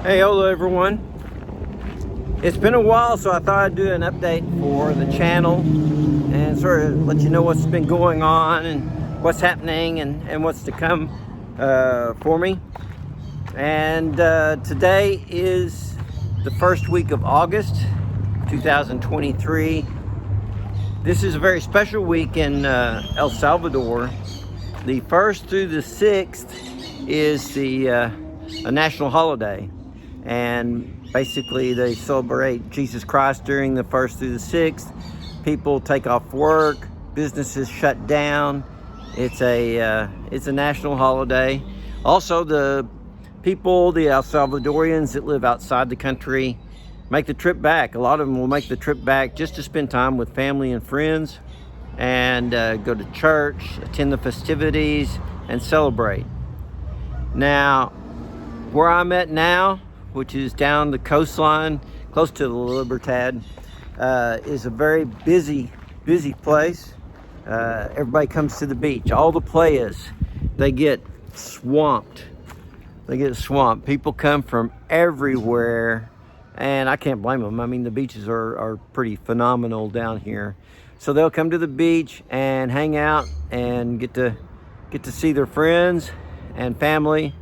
Hey, hola everyone. It's been a while, so I thought I'd do an update for the channel and sort of let you know what's been going on and what's happening and what's to come for me. And today is the first week of August 2023. This is a very special week in El Salvador. The 1st through the 6th is a national holiday. And basically they celebrate Jesus Christ during the 1st through the 6th. People take off work, businesses shut down. It's a national holiday. Also, the people, the El Salvadorians that live outside the country, make the trip back. A lot of them will make the trip back just to spend time with family and friends and go to church, attend the festivities, and celebrate. Now, where I'm at now, which is down the coastline, close to the Libertad, is a very busy place. Everybody comes to the beach. All the playas, they get swamped. People come from everywhere, and I can't blame them. I mean, the beaches are pretty phenomenal down here. So they'll come to the beach and hang out and get to see their friends and family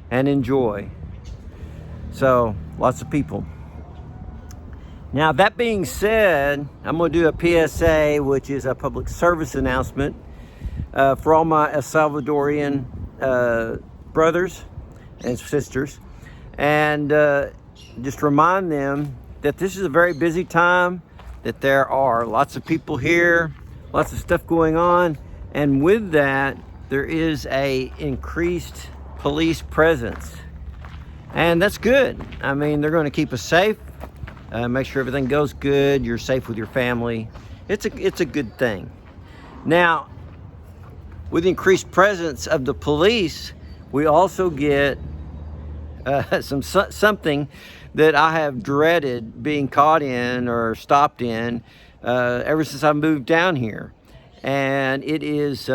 and enjoy. So, lots of people. Now, that being said, I'm going to do a PSA, which is a public service announcement for all my El Salvadorian brothers and sisters. And just remind them that this is a very busy time, that there are lots of people here, lots of stuff going on. And with that, there is a increased police presence. And that's good. I mean, they're going to keep us safe, make sure everything goes good, you're safe with your family. It's a good thing. Now, with the increased presence of the police, we also get something that I have dreaded being caught in or stopped in ever since I moved down here. And it is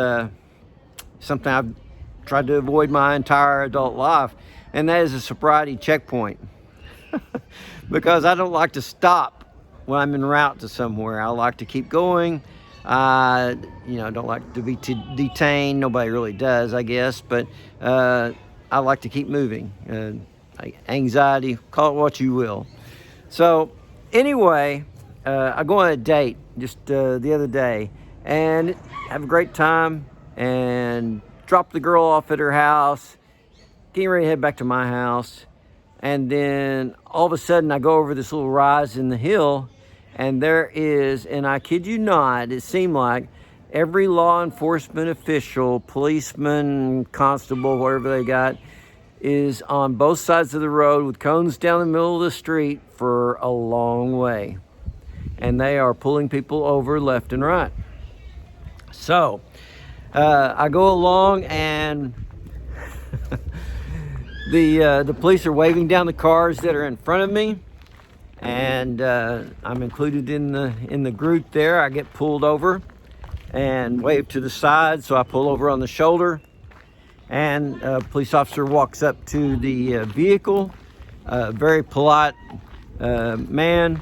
something I've tried to avoid my entire adult life. And that is a sobriety checkpoint. Because I don't like to stop when I'm en route to somewhere. I like to keep going. I don't like to be detained. Nobody really does, I guess. But I like to keep moving. Anxiety, call it what you will. So anyway, I go on a date just the other day and have a great time and drop the girl off at her house. Getting ready to head back to my house, and then all of a sudden I go over this little rise in the hill, and there is, and I kid you not, it seemed like every law enforcement official, policeman, constable, whatever they got, is on both sides of the road with cones down the middle of the street for a long way. And they are pulling people over left and right. So I go along, and the police are waving down the cars that are in front of me, and I'm included in the group there. I get pulled over and waved to the side, so I pull over on the shoulder, and a police officer walks up to the vehicle, very polite man,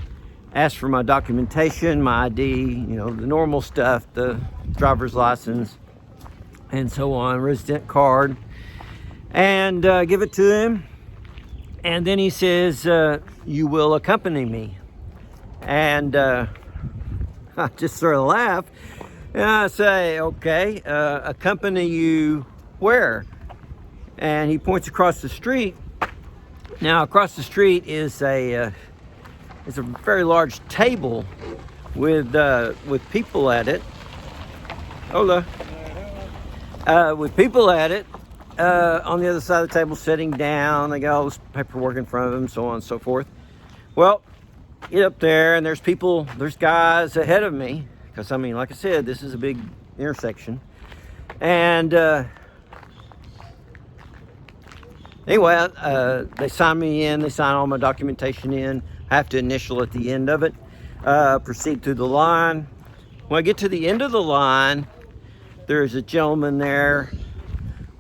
asks for my documentation, my ID, the normal stuff, the driver's license and so on, resident card, and give it to him. And then he says, you will accompany me. And I just sort of laugh, and I say, okay, accompany you where? And he points across the street. Now, across the street is a very large table with people at it. Hola. With people at it. On the other side of the table, sitting down. They got all this paperwork in front of them, so on and so forth. Well, get up there, and there's guys ahead of me, because like I said, this is a big intersection. And anyway, they sign me in. They sign all my documentation in. I have to initial at the end of it. Proceed through the line. When I get to the end of the line, there's a gentleman there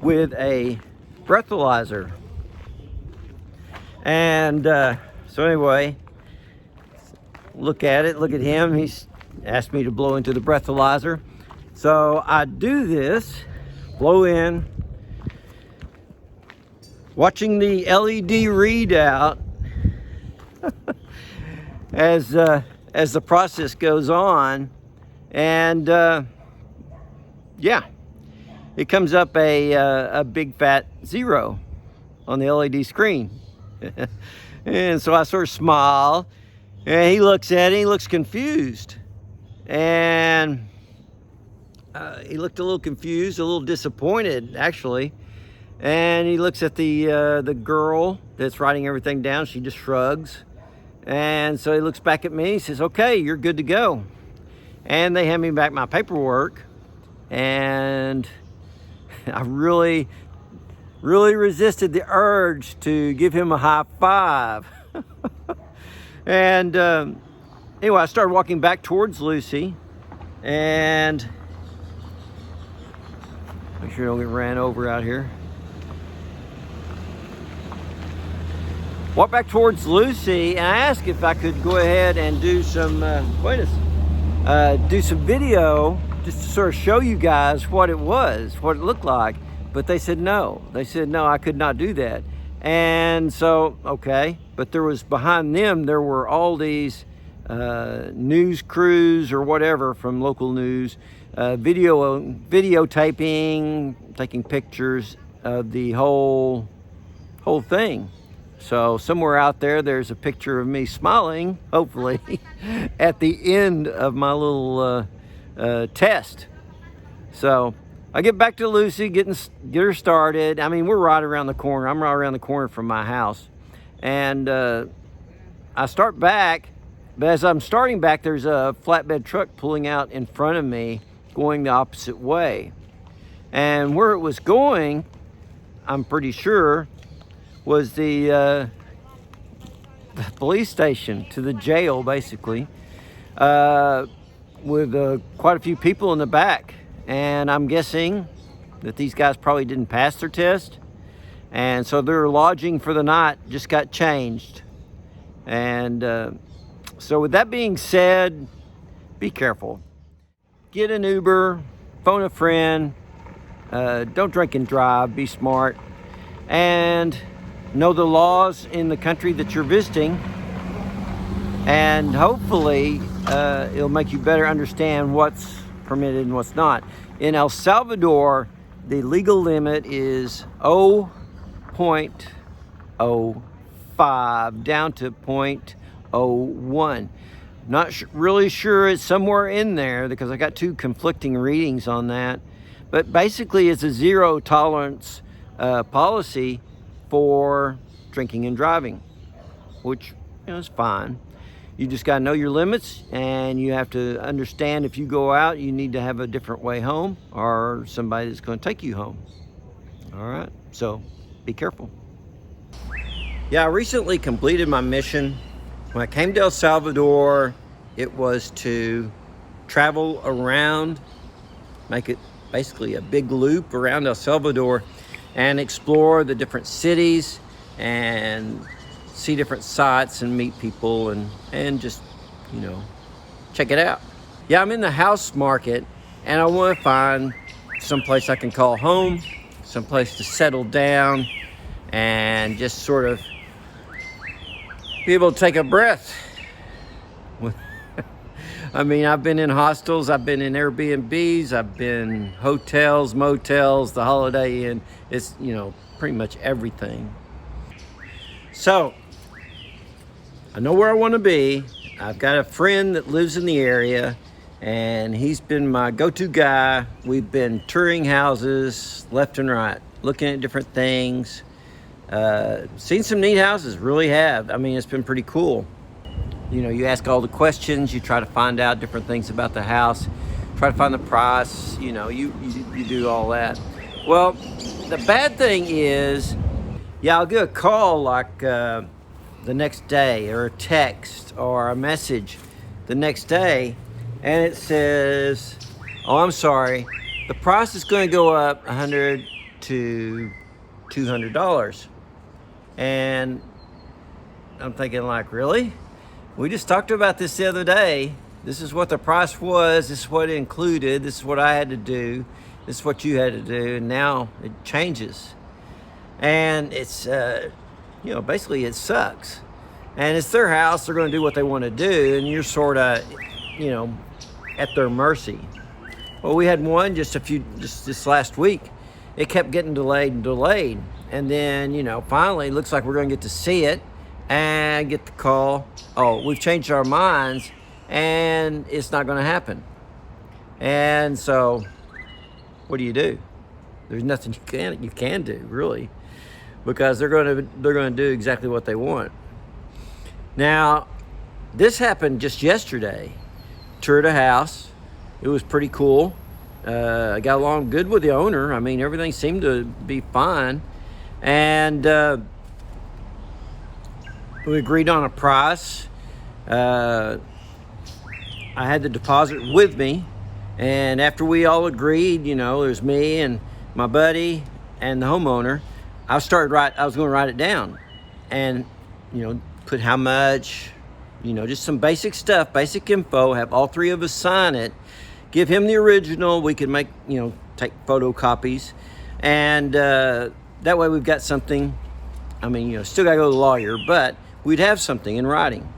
with a breathalyzer. And so anyway, look at him. He's asked me to blow into the breathalyzer. So I do this, blow in, watching the LED readout as the process goes on, and yeah, it comes up a big fat 0 on the LED screen. And so I sort of smile, and he looks at it, he looks confused, and he looked a little confused, a little disappointed actually. And he looks at the girl that's writing everything down. She just shrugs. And so he looks back at me. He says, "Okay, you're good to go." And they hand me back my paperwork. And I really resisted the urge to give him a high five. And anyway, I started walking back towards Lucy. And make sure I don't get ran over out here. Walk back towards Lucy, and I asked if I could go ahead and do some do some video just to sort of show you guys what it was, what it looked like. But they said no. They said no, I could not do that. And so, okay, but there was behind them, there were all these news crews or whatever from local news, videotaping, taking pictures of the whole thing. So somewhere out there, there's a picture of me smiling, hopefully, at the end of my little test. So I get back to Lucy, get her started. I mean, we're right around the corner. I'm right around the corner from my house. And I start back, but as I'm starting back, there's a flatbed truck pulling out in front of me, going the opposite way. And where it was going, I'm pretty sure, was the police station, to the jail, basically, with quite a few people in the back. And I'm guessing that these guys probably didn't pass their test, and so their lodging for the night just got changed. And so with that being said, be careful. Get an Uber, phone a friend, don't drink and drive, be smart, and know the laws in the country that you're visiting, and hopefully it'll make you better understand what's permitted and what's not. In El Salvador, the legal limit is 0.05 down to 0.01. Not really sure, it's somewhere in there because I got two conflicting readings on that. But basically it's a zero tolerance policy for drinking and driving, which is fine. You just got to know your limits, and you have to understand if you go out, you need to have a different way home or somebody that's going to take you home. All right, so be careful. Yeah, I recently completed my mission. When I came to El Salvador, it was to travel around, make it basically a big loop around El Salvador and explore the different cities and see different sights and meet people and just, check it out. Yeah, I'm in the house market, and I want to find someplace I can call home, someplace to settle down and just sort of be able to take a breath. I mean, I've been in hostels, I've been in Airbnbs, I've been hotels, motels, the Holiday Inn. It's, pretty much everything. So, I know where I want to be. I've got a friend that lives in the area, and he's been my go-to guy. We've been touring houses left and right, looking at different things. Seen some neat houses, really have. I mean, it's been pretty cool. You ask all the questions, you try to find out different things about the house, try to find the price, you do all that. Well, the bad thing is, I'll get a call like the next day, or a text or a message the next day, and it says, "Oh, I'm sorry, the price is going to go up $100 to $200. And I'm thinking like, really? We just talked about this the other day. This is what the price was. This is what it included. This is what I had to do. This is what you had to do. And now it changes. And it's, basically it sucks. And it's their house. They're going to do what they want to do. And you're sort of, at their mercy. Well, we had one just this last week. It kept getting delayed and delayed. And then, finally, it looks like we're going to get to see it and get the call. Oh, we've changed our minds and it's not going to happen. And so what do? There's nothing you can do, really, because they're going to do exactly what they want. Now, this happened just yesterday. Toured a house. It was pretty cool. I got along good with the owner. I mean, everything seemed to be fine. And we agreed on a price. I had the deposit with me. And after we all agreed, there's me and my buddy and the homeowner, I was going to write it down and, put how much, just some basic stuff, basic info, have all three of us sign it, give him the original. We could make, take photocopies. And that way we've got something. I mean, still got to go to the lawyer, but we'd have something in writing.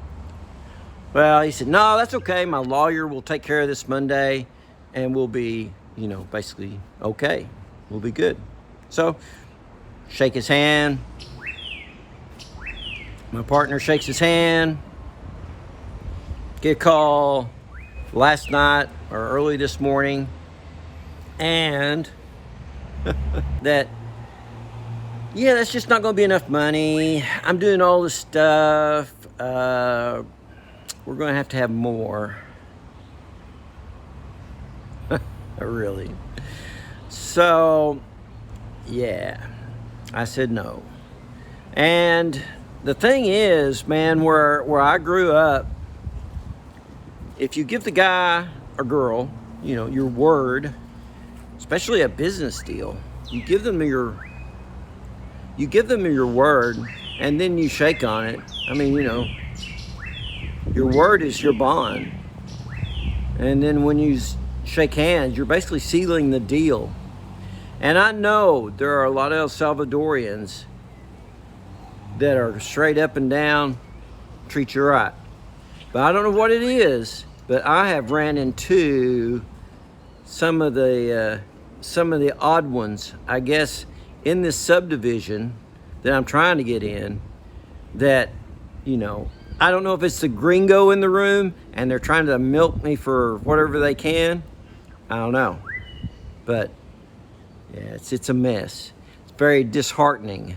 Well, he said, no, that's okay. My lawyer will take care of this Monday and we'll be, basically okay. We'll be good. So, shake his hand. My partner shakes his hand. Get a call last night or early this morning. And that, that's just not going to be enough money. I'm doing all this stuff. We're going to have more. Really. So, I said no. And the thing is, man, where I grew up, if you give the guy or girl, your word, especially a business deal, you give them your word and then you shake on it. I mean, your word is your bond. And then when you shake hands, you're basically sealing the deal. And I know there are a lot of El Salvadorians that are straight up and down, treat you right. But I don't know what it is, but I have ran into some of the odd ones, I guess, in this subdivision that I'm trying to get in, that, I don't know if it's the gringo in the room and they're trying to milk me for whatever they can. I don't know. But it's a mess. It's very disheartening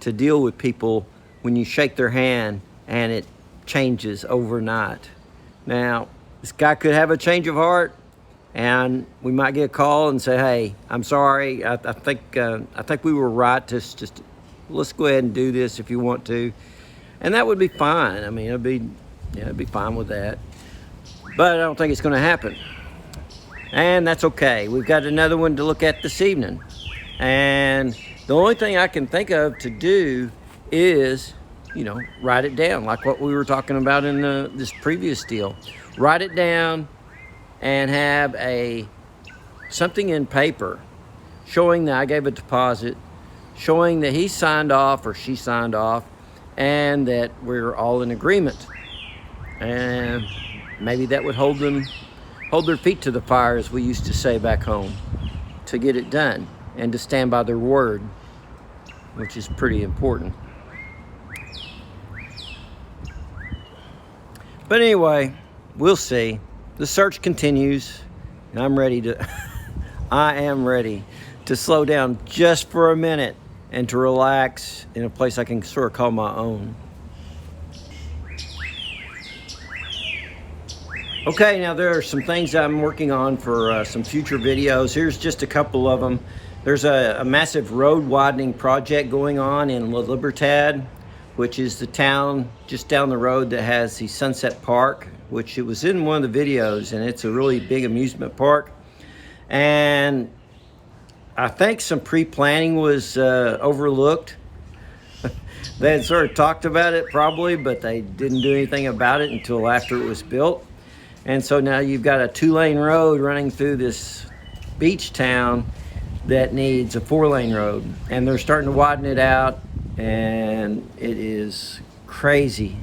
to deal with people when you shake their hand and it changes overnight. Now, this guy could have a change of heart and we might get a call and say, hey, I'm sorry. I think we were right to just let's go ahead and do this if you want to. And that would be fine. I mean, it'd be fine with that. But I don't think it's going to happen. And that's okay. We've got another one to look at this evening. And the only thing I can think of to do is, write it down, like what we were talking about in this previous deal. Write it down and have something in paper showing that I gave a deposit, showing that he signed off or she signed off, and that we're all in agreement. And maybe that would hold their feet to the fire, as we used to say back home, to get it done and to stand by their word, which is pretty important. But anyway, we'll see. The search continues, and I am ready to slow down just for a minute and to relax in a place I can sort of call my own. Okay, now there are some things I'm working on for some future videos. Here's just a couple of them. There's a massive road widening project going on in La Libertad, which is the town just down the road that has the Sunset Park, which it was in one of the videos, and it's a really big amusement park. And I think some pre-planning was overlooked. They had sort of talked about it probably, but they didn't do anything about it until after it was built. And so now you've got a 2-lane road running through this beach town that needs a 4-lane road. And they're starting to widen it out, and it is crazy.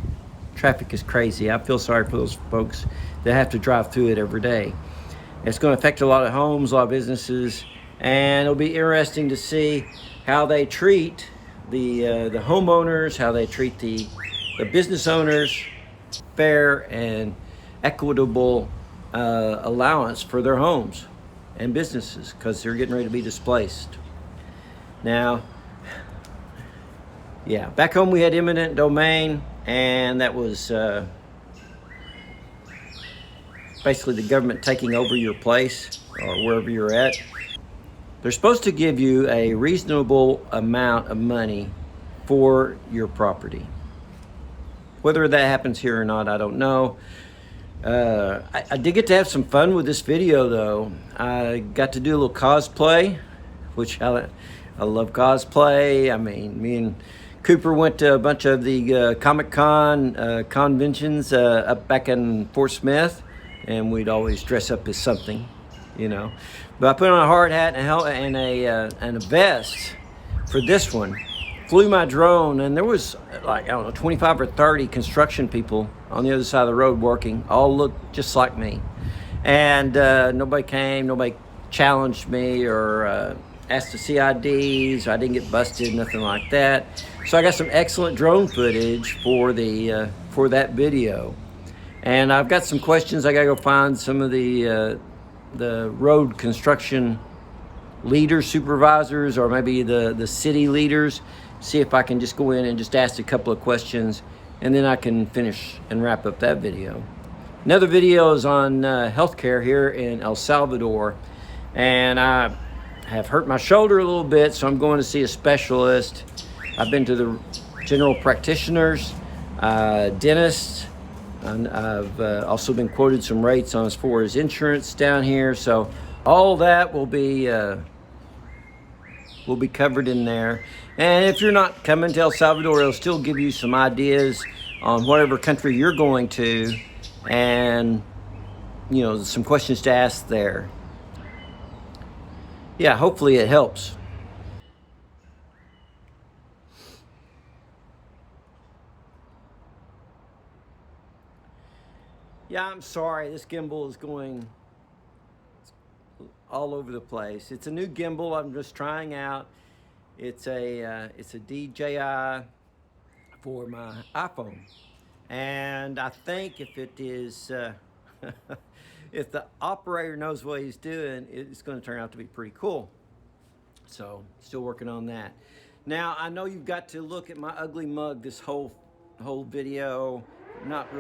Traffic is crazy. I feel sorry for those folks that have to drive through it every day. It's going to affect a lot of homes, a lot of businesses, and it'll be interesting to see how they treat the homeowners, how they treat the business owners. Fair and equitable allowance for their homes and businesses, because they're getting ready to be displaced. Now, yeah, back home we had eminent domain, and that was basically the government taking over your place or wherever you're at. They're supposed to give you a reasonable amount of money for your property. Whether that happens here or not, I don't know. I did get to have some fun with this video though. I got to do a little cosplay, which I love cosplay. I mean, me and Cooper went to a bunch of the Comic-Con conventions up back in Fort Smith, and we'd always dress up as something, you know. But I put on a hard hat and a vest for this one. Flew my drone, and there was like, I don't know, 25 or 30 construction people on the other side of the road working, all looked just like me. And nobody came, nobody challenged me or asked to see IDs. I didn't get busted, nothing like that. So I got some excellent drone footage for that video. And I've got some questions. I gotta go find some of the road construction leaders, supervisors, or maybe the city leaders. See if I can just go in and just ask a couple of questions, and then I can finish and wrap up that video. Another video is on healthcare here in El Salvador, and I have hurt my shoulder a little bit, so I'm going to see a specialist. I've been to the general practitioners, dentists, and I've also been quoted some rates on as far as insurance down here. So all that will be covered in there. And if you're not coming to El Salvador, it'll still give you some ideas on whatever country you're going to, and you know, some questions to ask there. Yeah, hopefully it helps. Yeah, I'm sorry, this gimbal is going all over the place. It's a new gimbal I'm just trying out. It's a DJI for my iPhone, and I think if it is if the operator knows what he's doing, it's going to turn out to be pretty cool. So still working on that. Now I know you've got to look at my ugly mug this whole video. Not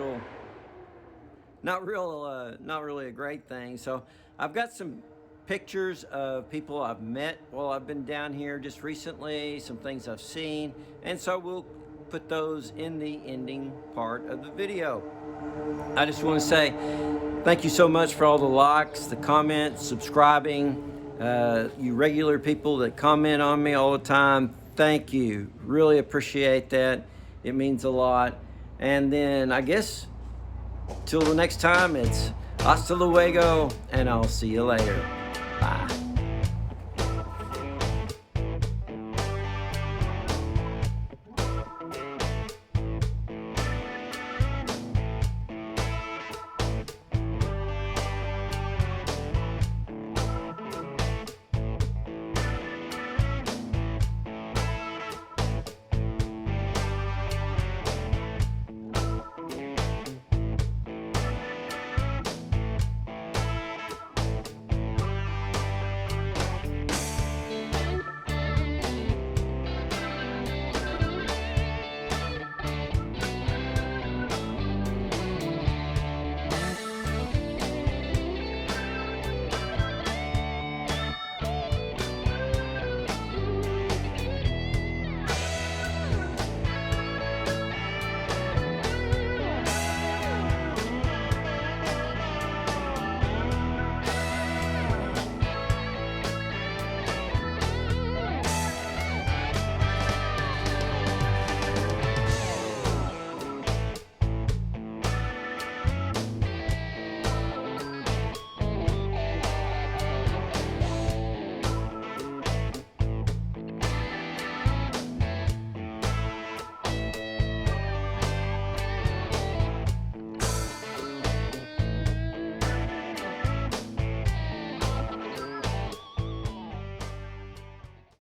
really a great thing. So I've got some pictures of people I've met while I've been down here just recently, some things I've seen, and so we'll put those in the ending part of the video. I just want to say thank you so much for all the likes, the comments, subscribing, you regular people that comment on me all the time. Thank you. Really appreciate that. It means a lot. And then I guess till the next time, it's hasta luego, and I'll see you later. Bye.